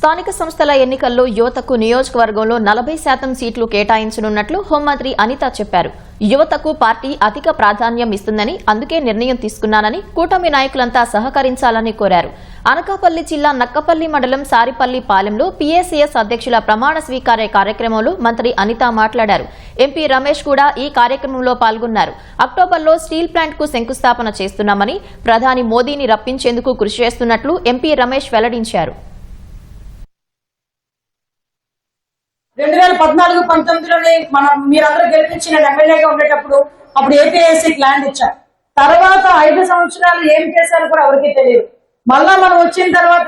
స్థానిక సంస్థల ఎన్నికల్లో యువతకు నియోజకవర్గంలో 40% సీట్లు కేటాయించనున్నట్లు హోంమంత్రి అనిత చెప్పారు. యువతకు పార్టీ అధిక ప్రాధాన్యం ఇస్తుందని, అందుకే నిర్ణయం తీసుకున్నానని కూటమి నాయకులంతా సహకరించాలని కోరారు. అనకాపల్లి జిల్లా నక్కపల్లి మండలం సారిపల్లి పాలెంలో పీఏసీఎస్ అధ్యక్షుల ప్రమాణ స్వీకార కార్యక్రమంలో మంత్రి అనిత మాట్లాడారు. ఎంపీ రమేష్ కూడా ఈ కార్యక్రమంలో పాల్గొన్నారు. అక్టోబర్లో స్టీల్ ప్లాంట్ కు శంకుస్థాపన చేస్తున్నామని, ప్రధాని మోదీని రప్పించేందుకు కృషి చేస్తున్నట్లు ఎంపీ రమేష్ వెల్లడించారు. 2014-19లోనే మీరందరూ గెలిపించిన ఎమ్మెల్యేగా ఉండేటప్పుడు అప్పుడు ఏపీఐసీ ల్యాండ్ ఇచ్చారు. తర్వాత 5 సంవత్సరాలు ఏం చేశారో కూడా ఎవరికి తెలియదు. మళ్ళా మనం వచ్చిన తర్వాత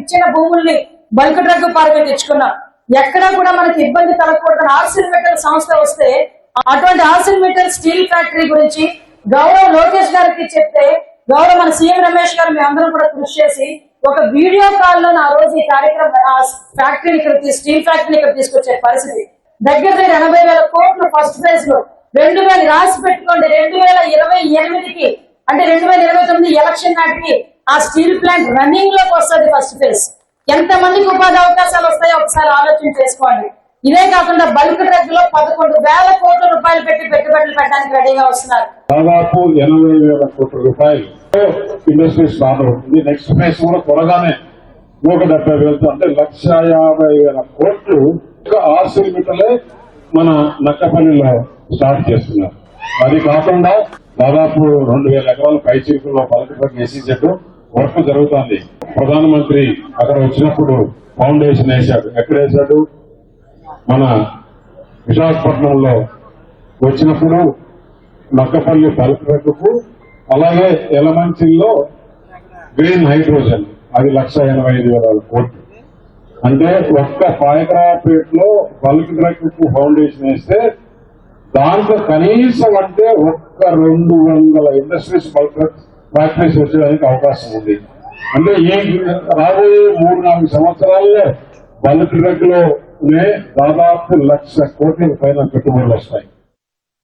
ఇచ్చిన భూముల్ని బల్క్ డ్రగ్ పార్క్ తెచ్చుకున్నాం. ఎక్కడా కూడా మనకి ఇబ్బంది కలగకూడదని ఆర్సిల్మెటల్ సంస్థ వస్తే అటువంటి ఆర్సిల్మెటల్ స్టీల్ ఫ్యాక్టరీ గురించి గౌరవ లోకేష్ గారికి చెప్తే గౌరవ మన సీఎం రమేష్ గారు మేమందరం కూడా కృషి చేసి ఒక వీడియో కాల్ లో ఆ రోజు ఈ కార్యక్రమం ఫ్యాక్టరీని ఇక్కడ స్టీల్ ఫ్యాక్టరీని ఇక్కడ తీసుకొచ్చే పరిస్థితి. దగ్గర 80,000 కోట్లు ఫస్ట్ ఫేజ్ లో 2000 రాసి పెట్టుకోండి. 2028కి అంటే 2029 ఎలక్షన్ నాటికి ఆ స్టీల్ ప్లాంట్ రన్నింగ్ లోకి వస్తుంది. ఫస్ట్ ఫేజ్ ఎంత మందికి ఉపాధి అవకాశాలు వస్తాయో ఒకసారి ఆలోచన చేసుకోండి. ఇదే కాకుండా బల్క్ డ్రగ్ లో 11,000 కోట్ల రూపాయలు పెట్టి పెట్టుబడులు పెట్టడానికి రెడీగా వస్తున్నారు. దాదాపు 80,000 కోట్ల రూపాయలు ఇండస్ట్రీ స్టార్ట్ అవుతుంది. నెక్స్ట్ ఫేజ్ కూడా త్వరగానే 170,000 అంటే 150,000 కోట్లు ఆర్సిల్మెటలే మన నక్కపల్లిలో స్టార్ట్ చేస్తున్నారు. అది కాకుండా దాదాపు 2,000 ఎకరాల పైచీకుల్లో బల్క్ డ్రగ్ ఎస్ఈజెడ్ వర్క్ జరుగుతుంది. ప్రధానమంత్రి అక్కడ వచ్చినప్పుడు ఫౌండేషన్ వేశాడు. ఎక్కడ వేశాడు? మన విశాఖపట్నంలో వచ్చినప్పుడు నక్కపల్లి బల్క్ డ్రగ్కు, అలాగే ఎలమంచిల్లో గ్రీన్ హైడ్రోజన్ అది 185,000 కోట్లు. అంటే ఒక్క పాయకరాపేటలో బల్క్ డ్రగ్ ఫౌండేషన్ వేస్తే దాంట్లో కనీసం అంటే ఒక్క 200 ఇండస్ట్రీస్ బల్క్ డ్రగ్ ఫ్యాక్టరీస్ వచ్చేదానికి అవకాశం ఉంది. అంటే ఈ రాబోయే 3-4 సంవత్సరాల్లో బల్క్ డ్రగ్ లోనే దాదాపు 1,00,000 కోట్ల పైన పెట్టుబడులు వస్తాయి.